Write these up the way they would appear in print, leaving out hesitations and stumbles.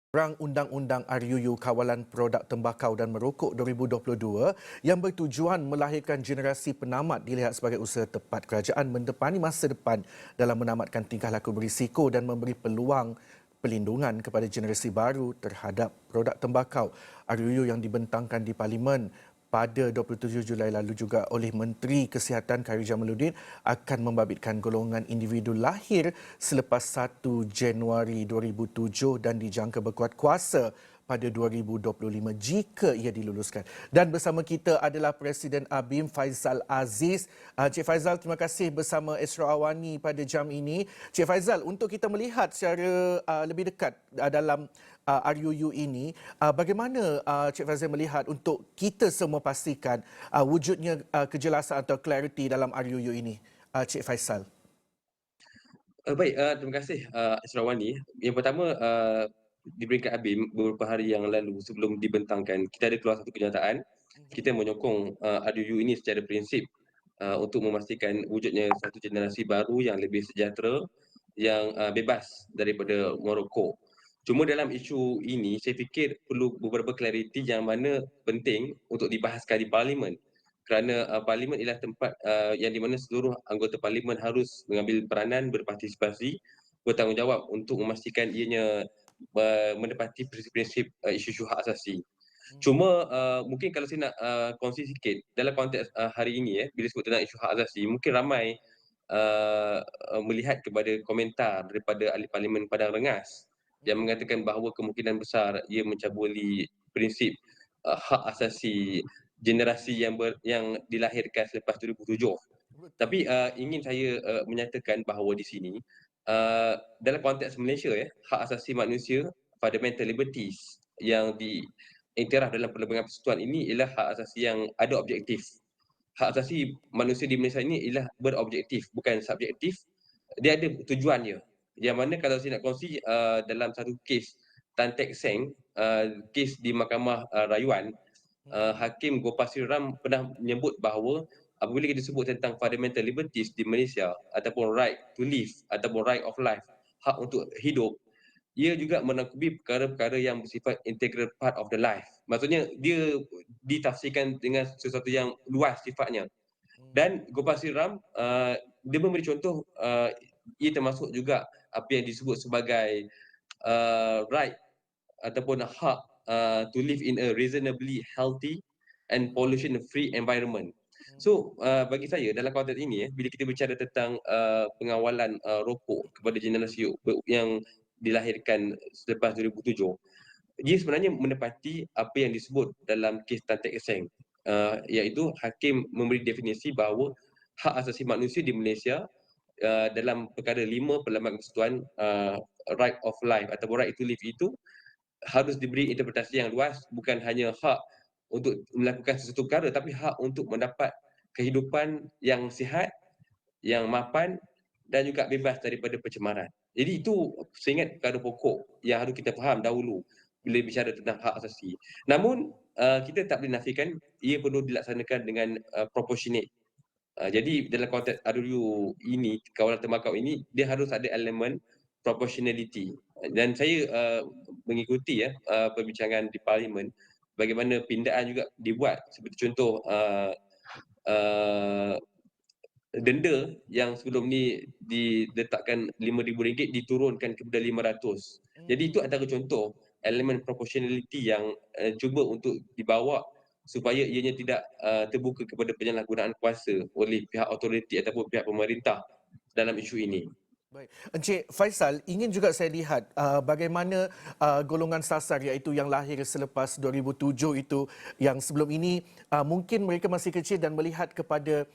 Rang Undang-Undang RUU Kawalan Produk Tembakau dan Merokok 2022 yang bertujuan melahirkan generasi penamat dilihat sebagai usaha tepat kerajaan mendepani masa depan dalam menamatkan tingkah laku berisiko dan memberi peluang pelindungan kepada generasi baru terhadap produk tembakau. RUU yang dibentangkan di Parlimen pada 27 Julai lalu juga oleh Menteri Kesihatan Khairy Jamaluddin akan membabitkan golongan individu lahir selepas 1 Januari 2007 dan dijangka berkuat kuasa pada 2025 jika ia diluluskan. Dan bersama kita adalah Presiden ABIM Faizal Aziz. Cik Faizal, terima kasih bersama Esra Awani pada jam ini. Cik Faizal, untuk kita melihat secara lebih dekat dalam RUU ini, bagaimana Cik Faizal melihat untuk kita semua pastikan wujudnya kejelasan atau clarity dalam RUU ini, Cik Faizal? Baik, terima kasih, Israwani. Yang pertama, di peringkat ABIM beberapa hari yang lalu sebelum dibentangkan, kita ada keluar satu kenyataan. Kita menyokong RUU ini secara prinsip untuk memastikan wujudnya satu generasi baru yang lebih sejahtera, yang bebas daripada merokok. Cuma dalam isu ini, saya fikir perlu beberapa clariti yang mana penting untuk dibahaskan di Parlimen. Kerana Parlimen ialah tempat yang di mana seluruh anggota Parlimen harus mengambil peranan, berpartisipasi, bertanggungjawab untuk memastikan ianya menepati prinsip-prinsip isu-isu hak asasi. Cuma mungkin kalau saya nak kongsi sikit dalam konteks hari ini bila sebut tentang isu hak asasi, mungkin ramai melihat kepada komentar daripada ahli Parlimen Padang Rengas yang mengatakan bahawa kemungkinan besar ia mencabuli prinsip hak asasi generasi yang dilahirkan selepas 2007. Tapi Betul. ingin saya menyatakan bahawa di sini dalam konteks Malaysia hak asasi manusia, fundamental liberties yang diiktiraf dalam Perlembagaan Persekutuan ini ialah hak asasi yang ada objektif. Hak asasi manusia di Malaysia ini ialah berobjektif, bukan subjektif. Dia ada tujuannya. Yang mana kalau saya nak kongsi dalam satu kes Tan Teck Seng, kes di Mahkamah Rayuan, Hakim Gopal Sri Ram pernah menyebut bahawa apabila kita sebut tentang fundamental liberties di Malaysia ataupun right to live ataupun right of life, hak untuk hidup, ia juga menangkubi perkara-perkara yang bersifat integral part of the life. Maksudnya dia ditafsirkan dengan sesuatu yang luas sifatnya. Dan Gopal Sri Ram dia memberi contoh ia termasuk juga apa yang disebut sebagai right ataupun hak to live in a reasonably healthy and pollution free environment. So bagi saya dalam konteks ini bila kita bicara tentang pengawalan rokok kepada generasi yang dilahirkan selepas 2007, dia sebenarnya menepati apa yang disebut dalam kes Tan Teck Seng, iaitu hakim memberi definisi bahawa hak asasi manusia di Malaysia dalam perkara 5 Perlembagaan Persekutuan, right of life atau right to live itu harus diberi interpretasi yang luas, bukan hanya hak untuk melakukan sesuatu perkara tapi hak untuk mendapat kehidupan yang sihat, yang mapan dan juga bebas daripada pencemaran. Jadi itu saya ingat perkara pokok yang harus kita faham dahulu bila bicara tentang hak asasi. Namun kita tak boleh nafikan ia perlu dilaksanakan dengan proportionate. Jadi dalam konteks RUU ini, kawalan tembakau ini, dia harus ada elemen proportionality. Dan saya mengikuti perbincangan di Parlimen bagaimana pindaan juga dibuat seperti contoh uh, denda yang sebelum ni diletakkan RM5,000 diturunkan kepada RM500. Jadi itu antara contoh elemen proportionality yang cuba untuk dibawa supaya ianya tidak terbuka kepada penyalahgunaan kuasa oleh pihak autoriti ataupun pihak pemerintah dalam isu ini. Baik. Encik Faisal, ingin juga saya lihat bagaimana golongan sasar iaitu yang lahir selepas 2007 itu yang sebelum ini mungkin mereka masih kecil dan melihat kepada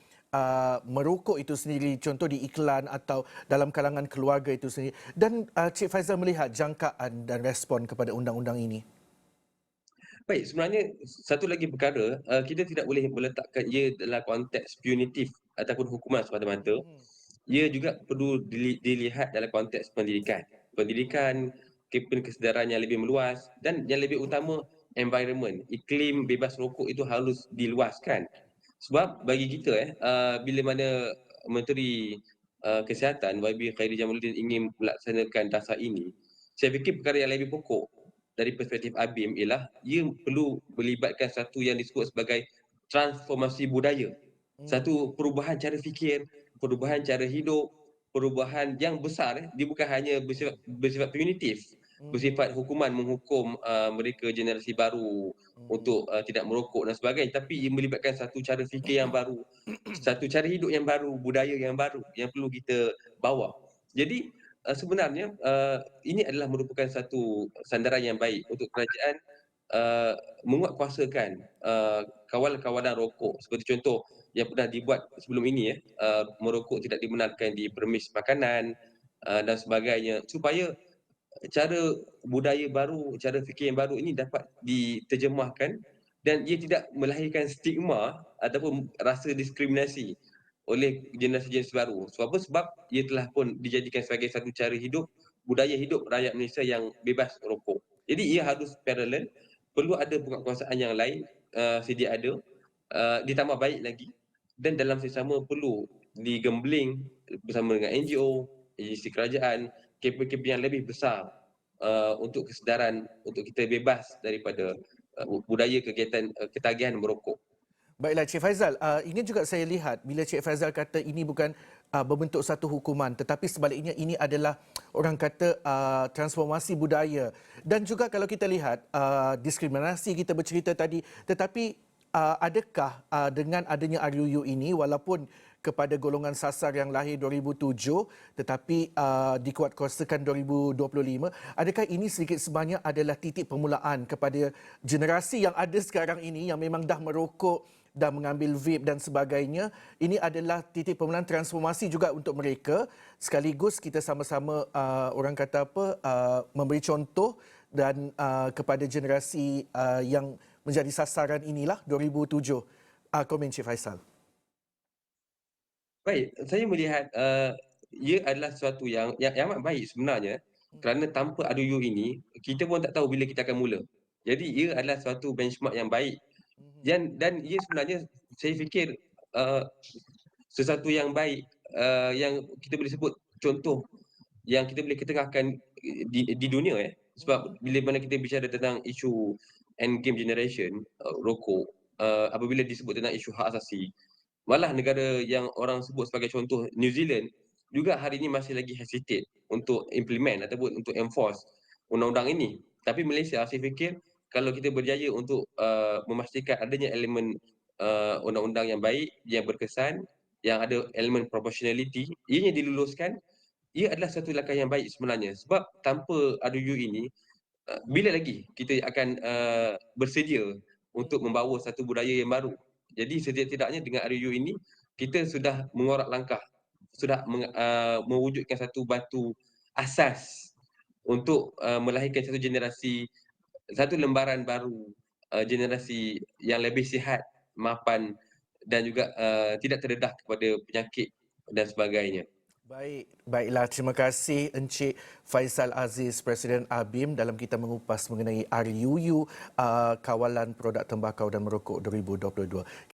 merokok itu sendiri, contoh di iklan atau dalam kalangan keluarga itu sendiri. Dan Cik Faisal melihat jangkaan dan respon kepada undang-undang ini. Baik, sebenarnya satu lagi perkara, kita tidak boleh meletakkan ia dalam konteks punitif ataupun hukuman semata-mata. Ia juga perlu dilihat dalam konteks pendidikan. Pendidikan, kesedaran yang lebih meluas dan yang lebih utama environment, iklim bebas rokok itu harus diluaskan. Sebab bagi kita bila mana Menteri Kesihatan YB Khairy Jamaluddin ingin melaksanakan dasar ini, saya fikir perkara yang lebih pokok dari perspektif ABIM ialah ia perlu melibatkan satu yang disebut sebagai transformasi budaya. Satu perubahan cara fikir, perubahan cara hidup, perubahan yang besar. Dia bukan hanya bersifat punitif, bersifat hukuman, menghukum mereka generasi baru untuk tidak merokok dan sebagainya, tapi ia melibatkan satu cara fikir yang baru, satu cara hidup yang baru, budaya yang baru yang perlu kita bawa. Jadi sebenarnya ini adalah merupakan satu sandaran yang baik untuk kerajaan menguatkuasakan kawalan-kawalan rokok. Seperti contoh yang pernah dibuat sebelum ini merokok tidak dibenarkan di permis makanan dan sebagainya, supaya cara budaya baru, cara fikir yang baru ini dapat diterjemahkan dan ia tidak melahirkan stigma ataupun rasa diskriminasi oleh generasi-generasi baru. Sebab apa? Sebab ia telah pun dijadikan sebagai satu cara hidup, budaya hidup rakyat Malaysia yang bebas rokok. Jadi ia harus paralel, perlu ada penguatkuasaan yang lain sedia ada, ditambah baik lagi, dan dalam sesama perlu digembling bersama dengan NGO, agensi kerajaan, KPKP yang lebih besar untuk kesedaran untuk kita bebas daripada budaya kegiatan ketagihan merokok. Baiklah Cik Faizal, ini juga saya lihat bila Cik Faizal kata ini bukan berbentuk satu hukuman, tetapi sebaliknya ini adalah orang kata transformasi budaya. Dan juga kalau kita lihat diskriminasi kita bercerita tadi, tetapi adakah dengan adanya RUU ini walaupun kepada golongan sasar yang lahir 2007 tetapi dikuatkuasakan 2025, adakah ini sedikit sebanyak adalah titik permulaan kepada generasi yang ada sekarang ini yang memang dah merokok, dah mengambil vape dan sebagainya? Ini adalah titik permulaan transformasi juga untuk mereka, sekaligus kita sama-sama orang kata apa memberi contoh dan kepada generasi yang menjadi sasaran inilah 2007. Komen Cik Faisal. Baik, saya melihat ia adalah sesuatu yang amat baik sebenarnya, kerana tanpa RUU ini kita pun tak tahu bila kita akan mula. Jadi ia adalah suatu benchmark yang baik dan ia sebenarnya saya fikir sesuatu yang baik yang kita boleh sebut contoh yang kita boleh ketengahkan di dunia sebab bila mana kita bicara tentang isu end game generation rokok, apabila disebut tentang isu hak asasi, malah negara yang orang sebut sebagai contoh New Zealand juga hari ini masih lagi hesitate untuk implement ataupun untuk enforce undang-undang ini. Tapi Malaysia saya fikir kalau kita berjaya untuk memastikan adanya elemen undang-undang yang baik, yang berkesan, yang ada elemen proportionality, ianya diluluskan, ia adalah satu langkah yang baik sebenarnya. Sebab tanpa RUU ini, bila lagi kita akan bersedia untuk membawa satu budaya yang baru. Jadi setidak-tidaknya dengan RUU ini, kita sudah mengorak langkah, sudah mewujudkan satu batu asas untuk melahirkan satu generasi, satu lembaran baru, generasi yang lebih sihat, mapan dan juga tidak terdedah kepada penyakit dan sebagainya. Baiklah. Terima kasih Encik Faisal Aziz, Presiden ABIM dalam kita mengupas mengenai RUU Kawalan Produk Tembakau dan Merokok 2022.